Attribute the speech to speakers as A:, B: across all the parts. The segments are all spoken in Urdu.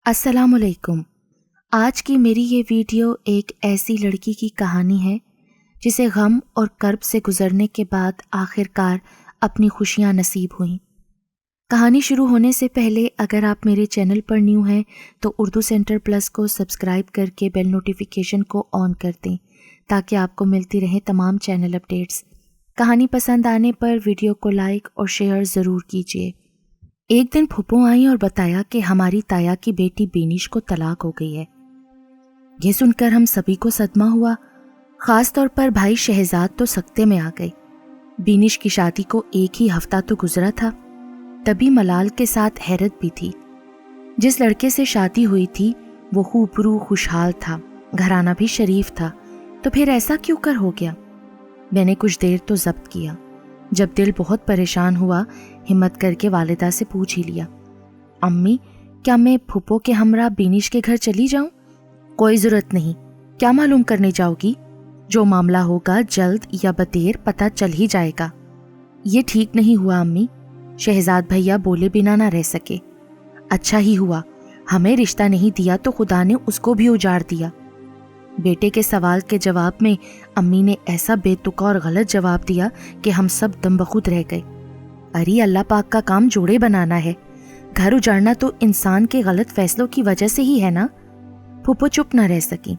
A: السلام علیکم۔ آج کی میری یہ ویڈیو ایک ایسی لڑکی کی کہانی ہے جسے غم اور کرب سے گزرنے کے بعد آخرکار اپنی خوشیاں نصیب ہوئیں۔ کہانی شروع ہونے سے پہلے اگر آپ میرے چینل پر نیو ہیں تو اردو سینٹر پلس کو سبسکرائب کر کے بیل نوٹیفیکیشن کو آن کر دیں تاکہ آپ کو ملتی رہیں تمام چینل اپڈیٹس۔ کہانی پسند آنے پر ویڈیو کو لائک اور شیئر ضرور کیجیے۔ ایک دن پھپھو آئیں اور بتایا کہ ہماری تایا کی بیٹی بینش کو طلاق ہو گئی ہے۔ یہ سن کر ہم سبھی کو صدمہ ہوا، خاص طور پر بھائی شہزاد تو سکتے میں آ گئے۔ بینش کی شادی کو ایک ہی ہفتہ تو گزرا تھا، تبھی ملال کے ساتھ حیرت بھی تھی۔ جس لڑکے سے شادی ہوئی تھی وہ خوبرو خوشحال تھا، گھرانہ بھی شریف تھا، تو پھر ایسا کیوں کر ہو گیا؟ میں نے کچھ دیر تو ضبط کیا، جب دل بہت پریشان ہوا ہمت کر کے والدہ سے پوچھ ہی لیا، امی کیا میں پھپھو کے ہمراہ بینش کے گھر چلی جاؤں؟ کوئی ضرورت نہیں، کیا معلوم کرنے جاؤ گی؟ جو معاملہ ہوگا جلد یا بدیر پتہ چل ہی جائے گا۔ یہ ٹھیک نہیں ہوا امی، شہزاد بھیا بولے بنا نہ رہ سکے۔ اچھا ہی ہوا، ہمیں رشتہ نہیں دیا تو خدا نے اس کو بھی اجاڑ دیا۔ بیٹے کے سوال کے جواب میں امی نے ایسا بے تکا اور غلط جواب دیا کہ ہم سب دم بخود رہ گئے۔ ارے اللہ پاک کا کام جوڑے بنانا ہے، گھر اجاڑنا تو انسان کے غلط فیصلوں کی وجہ سے ہی ہے نا۔ پھپھو چپ نہ رہ سکی۔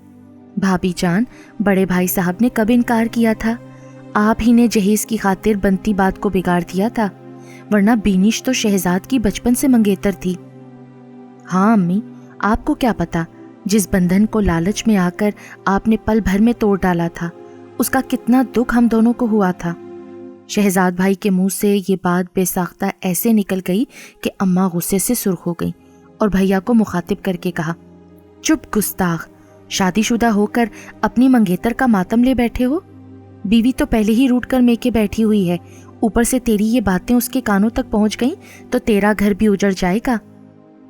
A: بھابھی جان، بڑے بھائی صاحب نے کب انکار کیا تھا؟ آپ ہی نے جہیز کی خاطر بنتی بات کو بگاڑ دیا تھا، ورنہ بینش تو شہزاد کی بچپن سے منگیتر تھی۔ ہاں امی، آپ کو کیا پتا جس بندھن کو لالچ میں آ کر آپ نے پل بھر میں توڑ ڈالا تھا، اس کا کتنا دکھ ہم دونوں کو ہوا تھا۔ شہزاد بھائی کے منہ سے یہ بات بے ساختہ ایسے نکل گئی کہ اماں غصے سے سرخ ہو گئی اور بھیا کو مخاطب کر کے کہا، چپ گستاخ، شادی شدہ ہو کر اپنی منگیتر کا ماتم لے بیٹھے ہو؟ بیوی تو پہلے ہی روٹ کر میکے بیٹھی ہوئی ہے، اوپر سے تیری یہ باتیں اس کے کانوں تک پہنچ گئیں تو تیرا گھر بھی اجڑ جائے گا۔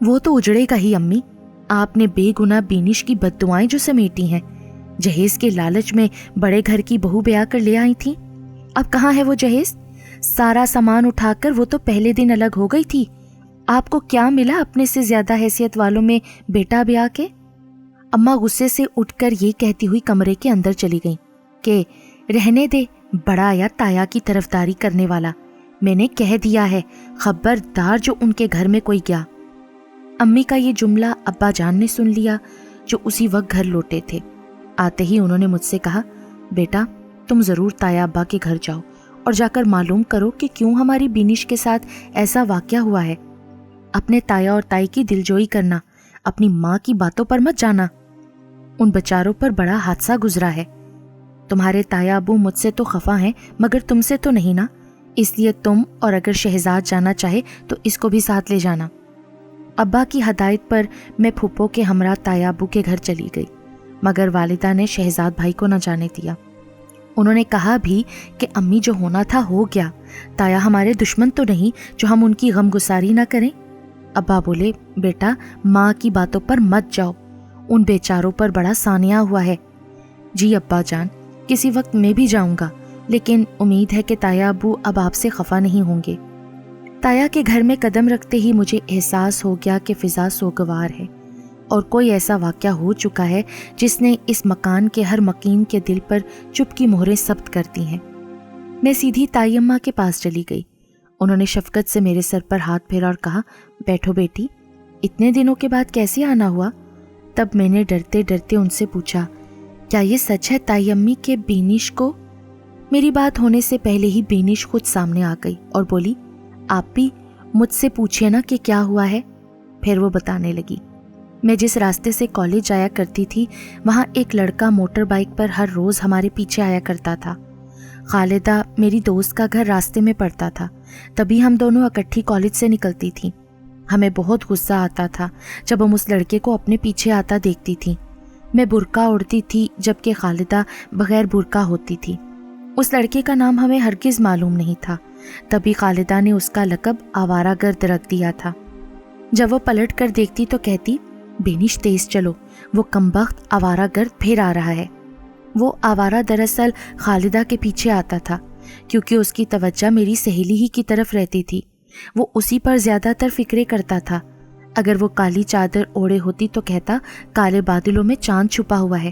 A: وہ تو اجڑے گا ہی امی، آپ نے بے گناہ بینش کی بددعائیں جو سمیٹی ہیں، جہیز کے لالچ میں بڑے گھر کی بہو بیاہ کر لے آئی تھی۔ اب کہاں ہے وہ جہیز؟ سارا سامان اٹھا کر وہ تو پہلے دن الگ ہو گئی تھی۔ آپ کو کیا ملا اپنے سے زیادہ حیثیت والوں میں بیٹا بیاہ کے؟ اماں غصے سے اٹھ کر یہ کہتی ہوئی کمرے کے اندر چلی گئیں کہ رہنے دے، بڑا آیا تایا کی طرفداری کرنے والا، میں نے کہہ دیا ہے خبردار جو ان کے گھر میں کوئی گیا۔ امی کا یہ جملہ ابا جان نے سن لیا جو اسی وقت گھر لوٹے تھے۔ آتے ہی انہوں نے مجھ سے کہا، بیٹا تم ضرور تایا ابا کے گھر جاؤ اور جا کر معلوم کرو کہ کیوں ہماری بینش کے ساتھ ایسا واقعہ ہوا ہے۔ اپنے تایا اور تائی کی دلجوئی کرنا، اپنی ماں کی باتوں پر مت جانا، ان بچاروں پر بڑا حادثہ گزرا ہے۔ تمہارے تایا ابو مجھ سے تو خفا ہیں مگر تم سے تو نہیں نا، اس لیے تم اور اگر شہزاد جانا چاہے تو اس کو بھی ساتھ لے جانا۔ ابا کی ہدایت پر میں پھپھو کے ہمراہ تایا ابو کے گھر چلی گئی، مگر والدہ نے شہزاد بھائی کو نہ جانے دیا۔ انہوں نے کہا بھی کہ امی جو ہونا تھا ہو گیا، تایا ہمارے دشمن تو نہیں جو ہم ان کی غم گساری نہ کریں۔ ابا بولے، بیٹا ماں کی باتوں پر مت جاؤ، ان بیچاروں پر بڑا سانیہ ہوا ہے۔ جی ابا جان، کسی وقت میں بھی جاؤں گا، لیکن امید ہے کہ تایا ابو اب آپ سے خفا نہیں ہوں گے۔ تایا کے گھر میں قدم رکھتے ہی مجھے احساس ہو گیا کہ فضا سوگوار ہے اور کوئی ایسا واقعہ ہو چکا ہے جس نے اس مکان کے ہر مکین کے دل پر چپ کی مہریں ثبت کر دی ہیں۔ میں سیدھی تائی اماں کے پاس چلی گئی۔ انہوں نے شفقت سے میرے سر پر ہاتھ پھیرا اور کہا، بیٹھو بیٹی، اتنے دنوں کے بعد کیسے آنا ہوا؟ تب میں نے ڈرتے ڈرتے ان سے پوچھا، کیا یہ سچ ہے تائی امی کہ بینش کو؟ میری بات ہونے سے پہلے ہی بینش خود سامنے آ گئی اور بولی، آپ بھی مجھ سے پوچھئے نا کہ کیا ہوا ہے۔ پھر وہ بتانے لگی، میں جس راستے سے کالج جایا کرتی تھی وہاں ایک لڑکا موٹر بائیک پر ہر روز ہمارے پیچھے آیا کرتا تھا۔ خالدہ میری دوست کا گھر راستے میں پڑتا تھا، تبھی ہم دونوں اکٹھی کالج سے نکلتی تھیں۔ ہمیں بہت غصہ آتا تھا جب ہم اس لڑکے کو اپنے پیچھے آتا دیکھتی تھیں۔ میں برقع اوڑھتی تھی جبکہ خالدہ بغیر برقع ہوتی تھی۔ اس لڑکے کا نام ہمیں ہرگز معلوم نہیں تھا، تبھی خالدہ نے اس کا لقب آوارہ گرد رکھ دیا تھا۔ جب وہ پلٹ کر دیکھتی تو کہتی، بینش تیز چلو، وہ کمبخت آوارہ گرد پھر آ رہا ہے۔ وہ آوارہ دراصل خالدہ کے پیچھے آتا تھا کیونکہ اس کی توجہ میری سہیلی ہی کی طرف رہتی تھی۔ وہ اسی پر زیادہ تر فکریں کرتا تھا۔ اگر وہ کالی چادر اوڑے ہوتی تو کہتا کالے بادلوں میں چاند چھپا ہوا ہے،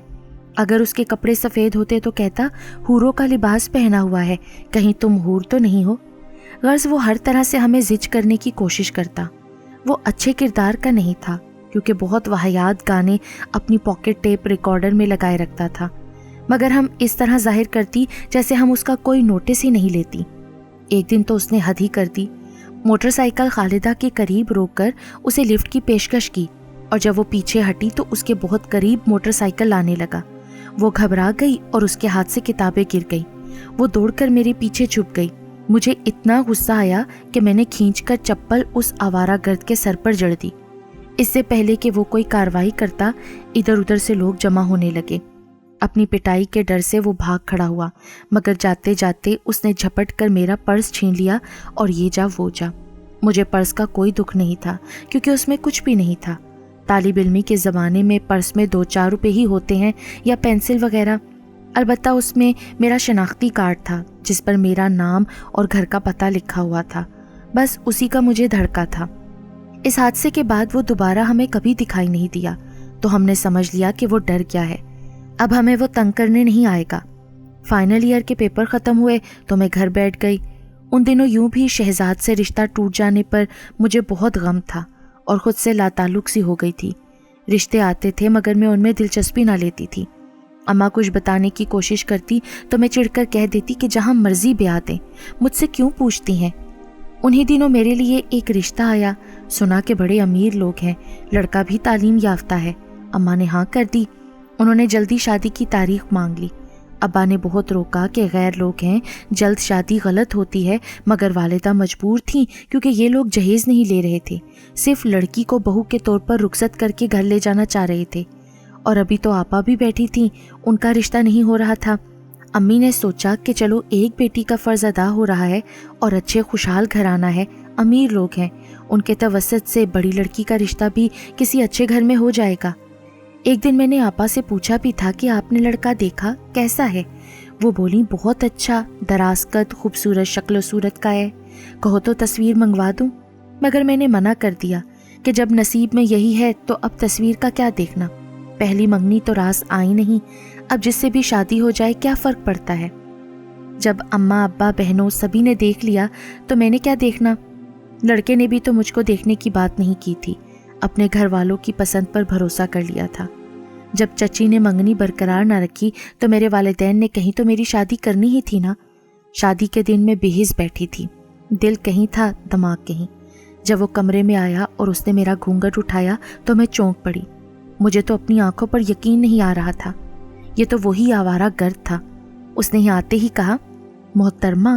A: اگر اس کے کپڑے سفید ہوتے تو کہتا حوروں کا لباس پہنا ہوا ہے، کہیں تم حور تو نہیں ہو۔ غرض وہ ہر طرح سے ہمیں زج کرنے کی کوشش کرتا۔ وہ اچھے کردار کا نہیں تھا کیونکہ بہت واہیات گانے اپنی پاکٹ ٹیپ ریکارڈر میں لگائے رکھتا تھا، مگر ہم اس طرح ظاہر کرتی جیسے ہم اس کا کوئی نوٹس ہی نہیں لیتی۔ ایک دن تو اس نے حد ہی کر دی، موٹر سائیکل خالدہ کے قریب روک کر اسے لفٹ کی پیشکش کی، اور جب وہ پیچھے ہٹی تو اس کے بہت قریب موٹر سائیکل لانے لگا۔ وہ گھبرا گئی اور اس کے ہاتھ سے کتابیں گر گئیں۔ وہ دوڑ کر میرے پیچھے چھپ گئی۔ مجھے اتنا غصہ آیا کہ میں نے کھینچ کر چپل اس آوارہ گرد کے سر پر جڑ دی۔ اس سے پہلے کہ وہ کوئی کارروائی کرتا، ادھر ادھر سے لوگ جمع ہونے لگے۔ اپنی پٹائی کے ڈر سے وہ بھاگ کھڑا ہوا، مگر جاتے جاتے اس نے جھپٹ کر میرا پرس چھین لیا اور یہ جا وہ جا۔ مجھے پرس کا کوئی دکھ نہیں تھا کیونکہ اس میں کچھ بھی نہیں تھا۔ طالب علمی کے زمانے میں پرس میں 2-4 روپے ہی ہوتے ہیں یا پینسل وغیرہ۔ البتہ اس میں میرا شناختی کارڈ تھا جس پر میرا نام اور گھر کا پتہ لکھا ہوا تھا، بس اسی کا مجھے دھڑکا تھا۔ اس حادثے کے بعد وہ دوبارہ ہمیں کبھی دکھائی نہیں دیا، تو ہم نے سمجھ لیا کہ وہ ڈر گیا ہے، اب ہمیں وہ تنگ کرنے نہیں آئے گا۔ فائنل ایئر کے پیپر ختم ہوئے تو میں گھر بیٹھ گئی۔ ان دنوں یوں بھی شہزاد سے رشتہ ٹوٹ جانے پر مجھے بہت غم تھا اور خود سے لاتعلق سی ہو گئی تھی۔ رشتے آتے تھے مگر میں ان میں دلچسپی نہ لیتی تھی۔ اماں کچھ بتانے کی کوشش کرتی تو میں چڑ کر کہہ دیتی کہ جہاں مرضی بیاہ دیں، مجھ سے کیوں پوچھتی ہیں۔ انہی دنوں میرے لیے ایک رشتہ آیا، سنا کہ بڑے امیر لوگ ہیں، لڑکا بھی تعلیم یافتہ ہے۔ اماں نے ہاں کر دی۔ انہوں نے جلدی شادی کی تاریخ مانگ لی۔ ابا نے بہت روکا کہ غیر لوگ ہیں، جلد شادی غلط ہوتی ہے، مگر والدہ مجبور تھیں کیونکہ یہ لوگ جہیز نہیں لے رہے تھے، صرف لڑکی کو بہو کے طور پر رخصت کر کے گھر لے جانا چاہ رہے تھے۔ اور ابھی تو آپا بھی بیٹھی تھیں، ان کا رشتہ نہیں ہو رہا تھا۔ امی نے سوچا کہ چلو ایک بیٹی کا فرض ادا ہو رہا ہے اور اچھے خوشحال گھرانہ ہے، امیر لوگ ہیں، ان کے توسط سے بڑی لڑکی کا رشتہ بھی کسی اچھے گھر میں ہو جائے گا۔ ایک دن میں نے آپا سے پوچھا بھی تھا کہ آپ نے لڑکا دیکھا، کیسا ہے؟ وہ بولی بہت اچھا، دراز قد، خوبصورت شکل و صورت کا ہے، کہو تو تصویر منگوا دوں۔ مگر میں نے منع کر دیا کہ جب نصیب میں یہی ہے تو اب تصویر کا کیا دیکھنا، پہلی منگنی تو راس آئی نہیں، اب جس سے بھی شادی ہو جائے کیا فرق پڑتا ہے۔ جب اماں ابا بہنوں سبھی نے دیکھ لیا تو میں نے کیا دیکھنا؟ لڑکے نے بھی تو مجھ کو دیکھنے کی بات نہیں کی تھی، اپنے گھر والوں کی پسند پر بھروسہ کر لیا تھا۔ جب چچی نے منگنی برقرار نہ رکھی تو میرے والدین نے کہیں تو میری شادی کرنی ہی تھی نا۔ شادی کے دن میں بے حس بیٹھی تھی، دل کہیں تھا دماغ کہیں۔ جب وہ کمرے میں آیا اور اس نے میرا گھونگھٹ اٹھایا تو میں چونک پڑی۔ مجھے تو اپنی آنکھوں پر یقین نہیں آ رہا تھا، یہ تو وہی آوارہ گرد تھا۔ اس نے آتے ہی کہا، محترمہ،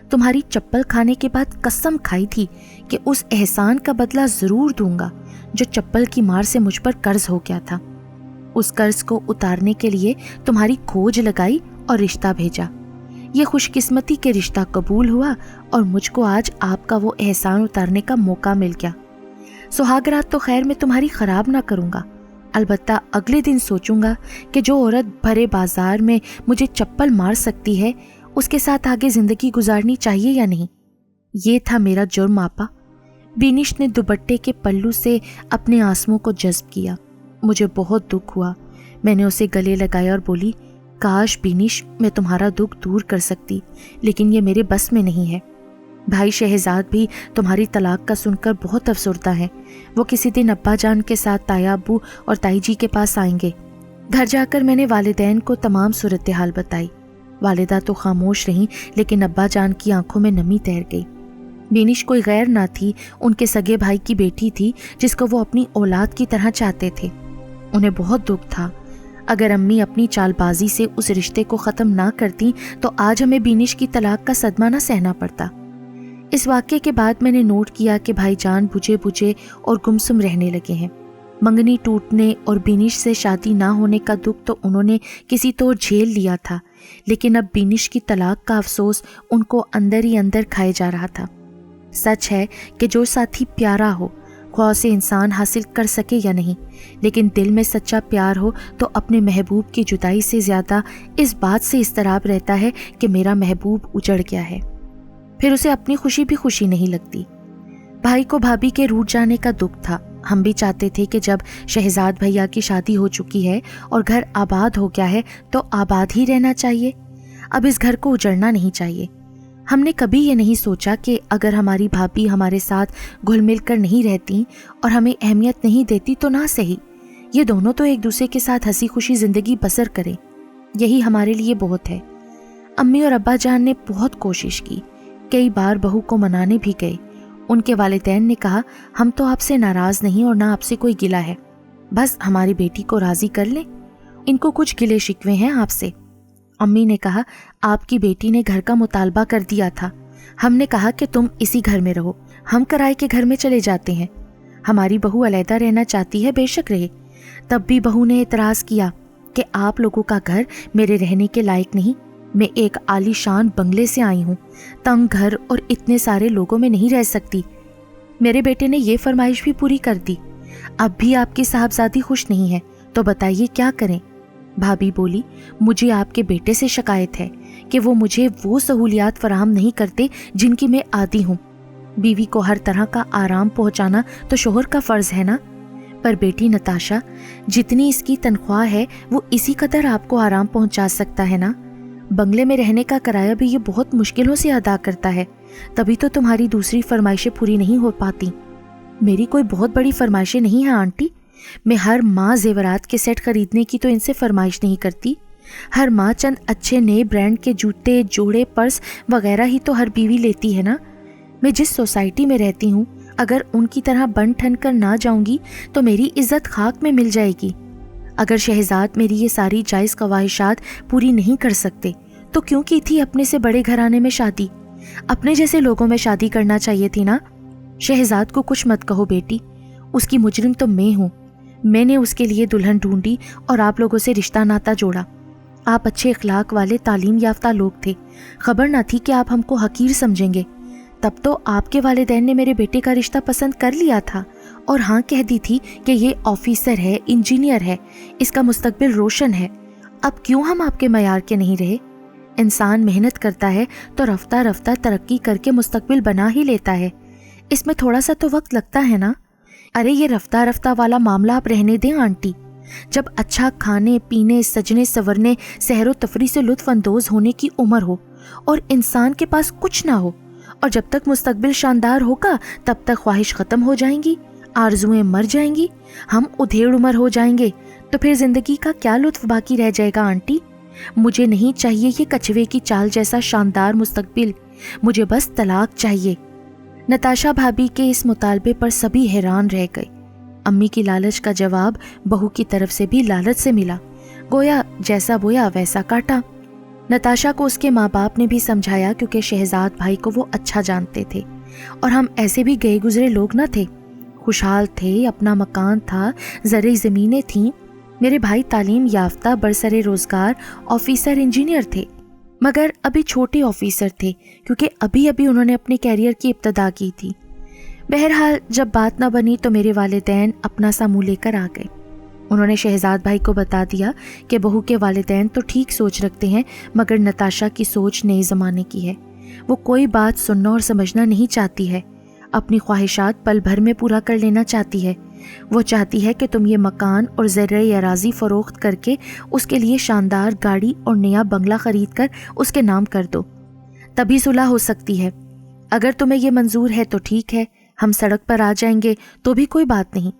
A: تمہاری چپل کھانے کے بعد قسم کھائی تھی کہ اس احسان کا بدلہ ضرور دوں گا جو چپل کی مار سے مجھ پر قرض ہو گیا تھا۔ اس قرض کو اتارنے کے لیے تمہاری کھوج لگائی اور رشتہ بھیجا۔ یہ خوش قسمتی کہ رشتہ قبول ہوا اور مجھ کو آج آپ کا وہ احسان اتارنے کا موقع مل گیا۔ سہاگ رات تو خیر میں تمہاری خراب نہ کروں گا، البتہ اگلے دن سوچوں گا کہ جو عورت بھرے بازار میں مجھے چپل مار سکتی ہے اس کے ساتھ آگے زندگی گزارنی چاہیے یا نہیں۔ یہ تھا میرا جرم آپا۔ بینش نے دوپٹے کے پلو سے اپنے آنسوؤں کو جذب کیا۔ مجھے بہت دکھ ہوا۔ میں نے اسے گلے لگایا اور بولی، کاش بینش میں تمہارا دکھ دور کر سکتی، لیکن یہ میرے بس میں نہیں ہے۔ بھائی شہزاد بھی تمہاری طلاق کا سن کر بہت افسردہ ہے، وہ کسی دن ابا جان کے ساتھ تایا ابو اور تائی جی کے پاس آئیں گے۔ گھر جا کر میں نے والدین کو تمام صورتحال بتائی۔ والدہ تو خاموش رہیں لیکن ابا جان کی آنکھوں میں نمی تیر گئی۔ بینش کوئی غیر نہ تھی، ان کے سگے بھائی کی بیٹی تھی جس کو وہ اپنی اولاد کی طرح چاہتے تھے۔ انہیں بہت دکھ تھا۔ اگر امی اپنی چال بازی سے اس رشتے کو ختم نہ کرتی تو آج ہمیں بینش کی طلاق کا صدمہ نہ سہنا پڑتا۔ اس واقعے کے بعد میں نے نوٹ کیا کہ بھائی جان بجھے بجھے اور گمسم رہنے لگے ہیں۔ منگنی ٹوٹنے اور بینش سے شادی نہ ہونے کا دکھ تو انہوں نے کسی طور جھیل لیا تھا، لیکن اب بینش کی طلاق کا افسوس ان کو اندر ہی اندر کھائے جا رہا تھا۔ سچ ہے کہ جو ساتھی پیارا ہو، خواہ اسے انسان حاصل کر سکے یا نہیں، لیکن دل میں سچا پیار ہو تو اپنے محبوب کی جدائی سے زیادہ اس بات سے اضطراب رہتا ہے کہ میرا محبوب اجڑ گیا ہے، پھر اسے اپنی خوشی بھی خوشی نہیں لگتی۔ بھائی کو بھابھی کے روٹھ جانے کا دکھ تھا، ہم بھی چاہتے تھے کہ جب شہزاد بھیا کی شادی ہو چکی ہے اور گھر آباد ہو گیا ہے تو آباد ہی رہنا چاہیے، اب اس گھر کو اجڑنا نہیں چاہیے۔ ہم نے کبھی یہ نہیں سوچا کہ اگر ہماری بھابھی ہمارے ساتھ گھل مل کر نہیں رہتی اور ہمیں اہمیت نہیں دیتی تو نہ صحیح، یہ دونوں تو ایک دوسرے کے ساتھ ہنسی خوشی زندگی بسر کریں، یہی ہمارے لیے بہت ہے۔ امی اور ابا جان نے بہت کوشش کی، کئی بار بہو کو منانے بھی گئے۔ ان کے والدین نے کہا ہم تو آپ سے ناراض نہیں اور نہ آپ سے کوئی گلہ ہے، بس ہماری بیٹی کو راضی کر لیں، ان کو کچھ گلے شکوے ہیں آپ سے۔ امی نے کہا آپ کی بیٹی نے گھر کا مطالبہ کر دیا تھا، ہم نے کہا کہ تم اسی گھر میں رہو، ہم کرائے کے گھر میں چلے جاتے ہیں، ہماری بہو علیحدہ رہنا چاہتی ہے، بے شک رہے۔ تب بھی بہو نے اعتراض کیا کہ آپ لوگوں کا گھر میرے رہنے کے لائق نہیں، میں ایک عالی شان بنگلے سے آئی ہوں، تنگ گھر اور اتنے سارے لوگوں میں نہیں رہ سکتی۔ میرے بیٹے نے یہ فرمائش بھی پوری کر دی۔ اب بھی آپ کی صاحبزادی خوش نہیں ہے تو بتائیے کیا کریں؟ بھابھی بولی مجھے آپ کے بیٹے سے شکایت ہے کہ وہ مجھے وہ سہولیات فراہم نہیں کرتے جن کی میں عادی ہوں۔ بیوی کو ہر طرح کا آرام پہنچانا تو شوہر کا فرض ہے نا، پر بیٹی نتاشا جتنی اس کی تنخواہ ہے وہ اسی قدر آپ کو آرام پہنچا سکتا ہے نا، بنگلے میں رہنے کا کرایہ بھی یہ بہت مشکلوں سے ادا کرتا ہے، تبھی تو تمہاری دوسری فرمائشیں پوری نہیں ہو پاتی۔ میری کوئی بہت بڑی فرمائشیں نہیں ہیں آنٹی، میں ہر ماہ زیورات کے سیٹ خریدنے کی تو ان سے فرمائش نہیں کرتی، ہر ماہ چند اچھے نئے برانڈ کے جوتے، جوڑے، پرس وغیرہ ہی تو ہر بیوی لیتی ہے نا۔ میں جس سوسائٹی میں رہتی ہوں اگر ان کی طرح بن ٹھن کر نہ جاؤں گی تو میری عزت خاک میں مل جائے گی۔ اگر شہزاد میری یہ ساری جائز خواہشات پوری نہیں کر سکتے تو کیوں کی تھی اپنے سے بڑے گھرانے میں شادی؟ اپنے جیسے لوگوں میں شادی کرنا چاہیے تھی نا۔ شہزاد کو کچھ مت کہو بیٹی، اس کی مجرم تو میں ہوں، میں نے اس کے لیے دلہن ڈھونڈی اور آپ لوگوں سے رشتہ ناتا جوڑا۔ آپ اچھے اخلاق والے تعلیم یافتہ لوگ تھے، خبر نہ تھی کہ آپ ہم کو حقیر سمجھیں گے۔ تب تو آپ کے والدین نے میرے بیٹے کا رشتہ پسند کر لیا تھا اور ہاں کہہ دی تھی کہ یہ آفیسر ہے، انجینئر ہے، اس کا مستقبل روشن ہے۔ اب کیوں ہم آپ کے معیار کے نہیں رہے؟ انسان محنت کرتا ہے تو رفتہ رفتہ ترقی کر کے مستقبل بنا ہی لیتا ہے، اس میں تھوڑا سا تو وقت لگتا ہے نا۔ ارے یہ رفتہ رفتہ والا معاملہ آپ رہنے دیں آنٹی، جب اچھا کھانے پینے، سجنے سورنے، سحر و تفریح سے لطف اندوز ہونے کی عمر ہو اور انسان کے پاس کچھ نہ ہو، اور جب تک مستقبل شاندار ہوگا تب تک خواہش ختم ہو جائیں گی، آرزویں مر جائیں گی، ہم ادھیڑ عمر ہو جائیں گے، تو پھر زندگی کا کیا لطف باقی رہ جائے گا آنٹی؟ مجھے نہیں چاہیے یہ کچھوے کی چال جیسا شاندار مستقبل، مجھے بس طلاق چاہیے۔ نتاشا بھابھی کے اس مطالبے پر سبھی حیران رہ گئے۔ امی کی لالچ کا جواب بہو کی طرف سے بھی لالچ سے ملا، گویا جیسا بویا ویسا کاٹا۔ نتاشا کو اس کے ماں باپ نے بھی سمجھایا کیونکہ شہزاد بھائی کو وہ اچھا جانتے تھے، اور ہم ایسے بھی گئے گزرے لوگ نہ تھے، خوشحال تھے، اپنا مکان تھا، زرعی زمینیں تھیں، میرے بھائی تعلیم یافتہ برسر روزگار آفیسر انجینئر تھے، مگر ابھی چھوٹے آفیسر تھے کیونکہ ابھی انہوں نے اپنے کیریئر کی ابتدا کی تھی۔ بہرحال جب بات نہ بنی تو میرے والدین اپنا سا منہ لے کر آ گئے۔ انہوں نے شہزاد بھائی کو بتا دیا کہ بہو کے والدین تو ٹھیک سوچ رکھتے ہیں مگر نتاشا کی سوچ نئے زمانے کی ہے، وہ کوئی بات سننا اور سمجھنا نہیں چاہتی ہے، اپنی خواہشات پل بھر میں پورا کر لینا چاہتی ہے، وہ چاہتی ہے کہ تم یہ مکان اور زرعی اراضی فروخت کر کے اس کے لیے شاندار گاڑی اور نیا بنگلہ خرید کر اس کے نام کر دو، تبھی صلح ہو سکتی ہے۔ اگر تمہیں یہ منظور ہے تو ٹھیک ہے، ہم سڑک پر آ جائیں گے تو بھی کوئی بات نہیں،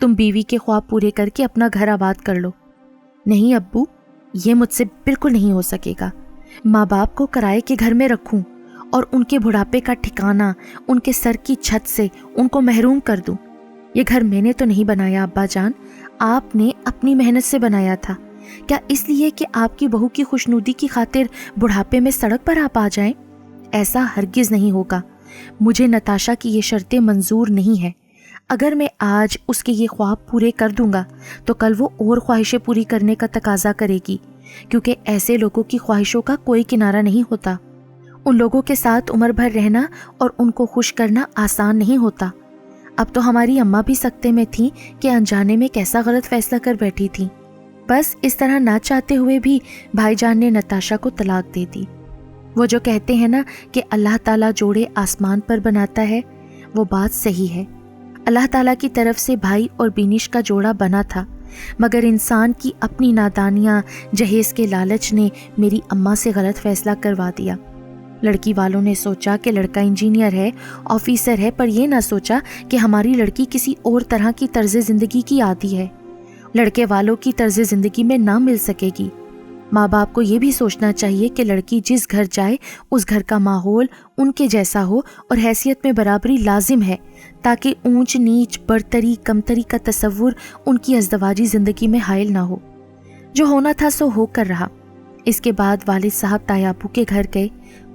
A: تم بیوی کے خواب پورے کر کے اپنا گھر آباد کر لو۔ نہیں ابو، یہ مجھ سے بالکل نہیں ہو سکے گا، ماں باپ کو کرائے کے گھر میں رکھوں اور ان کے بڑھاپے کا ٹھکانہ ان کے سر کی چھت سے ان کو محروم کر دوں؟ یہ گھر میں نے تو نہیں بنایا ابا جان، آپ نے اپنی محنت سے بنایا تھا، کیا اس لیے کہ آپ کی بہو کی خوشنودی کی خاطر بڑھاپے میں سڑک پر آپ آ جائیں؟ ایسا ہرگز نہیں ہوگا، مجھے نتاشا کی یہ شرطیں منظور نہیں ہے، اگر میں آج اس کے یہ خواب پورے کر دوں گا تو کل وہ اور خواہشیں پوری کرنے کا تقاضا کرے گی، کیونکہ ایسے لوگوں کی خواہشوں کا کوئی کنارہ نہیں ہوتا، ان لوگوں کے ساتھ عمر بھر رہنا اور ان کو خوش کرنا آسان نہیں ہوتا۔ اب تو ہماری اماں بھی سکتے میں تھیں کہ انجانے میں کیسا غلط فیصلہ کر بیٹھی تھی، بس اس طرح نہ چاہتے ہوئے بھی بھائی جان نے نتاشا کو طلاق دے دی۔ وہ جو کہتے ہیں نا کہ اللہ تعالیٰ جوڑے آسمان پر بناتا ہے، وہ بات صحیح ہے، اللہ تعالیٰ کی طرف سے بھائی اور بینش کا جوڑا بنا تھا، مگر انسان کی اپنی نادانیاں، جہیز کے لالچ نے میری اماں سے غلط فیصلہ کروا دیا۔ لڑکی والوں نے سوچا کہ لڑکا انجینئر ہے، آفیسر ہے، پر یہ نہ سوچا کہ ہماری لڑکی کسی اور طرح کی طرز زندگی کی عادی ہے، لڑکے والوں کی طرز زندگی میں نہ مل سکے گی۔ ماں باپ کو یہ بھی سوچنا چاہیے کہ لڑکی جس گھر جائے اس گھر کا ماحول ان کے جیسا ہو اور حیثیت میں برابری لازم ہے، تاکہ اونچ نیچ، برتری، کمتری کا تصور ان کی ازدواجی زندگی میں حائل نہ ہو۔ جو ہونا تھا سو ہو کر رہا۔ اس کے بعد والد صاحب تائی ابو کے گھر گئے،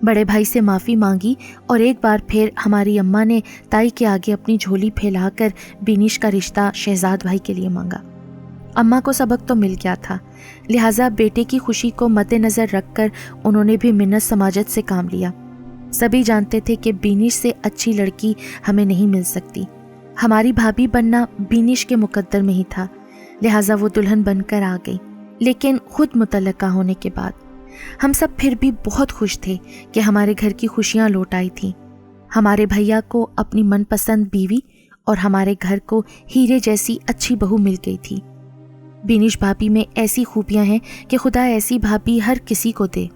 A: بڑے بھائی سے معافی مانگی اور ایک بار پھر ہماری اماں نے تائی کے آگے اپنی جھولی پھیلا کر بینش کا رشتہ شہزاد بھائی کے لیے مانگا۔ اماں کو سبق تو مل گیا تھا، لہٰذا بیٹے کی خوشی کو مد نظر رکھ کر انہوں نے بھی منت سماجت سے کام لیا۔ سبھی جانتے تھے کہ بینش سے اچھی لڑکی ہمیں نہیں مل سکتی، ہماری بھابھی بننا بینش کے مقدر میں ہی تھا، لہٰذا وہ دلہن بن کر آ گئی۔ لیکن خود متعلقہ ہونے کے بعد ہم سب پھر بھی بہت خوش تھے کہ ہمارے گھر کی خوشیاں لوٹ آئی تھیں۔ ہمارے بھیا کو اپنی من پسند بیوی اور ہمارے گھر کو ہیرے جیسی اچھی بہو مل گئی تھی۔ بینش بھابھی میں ایسی خوبیاں ہیں کہ خدا ایسی بھابھی ہر کسی کو دے۔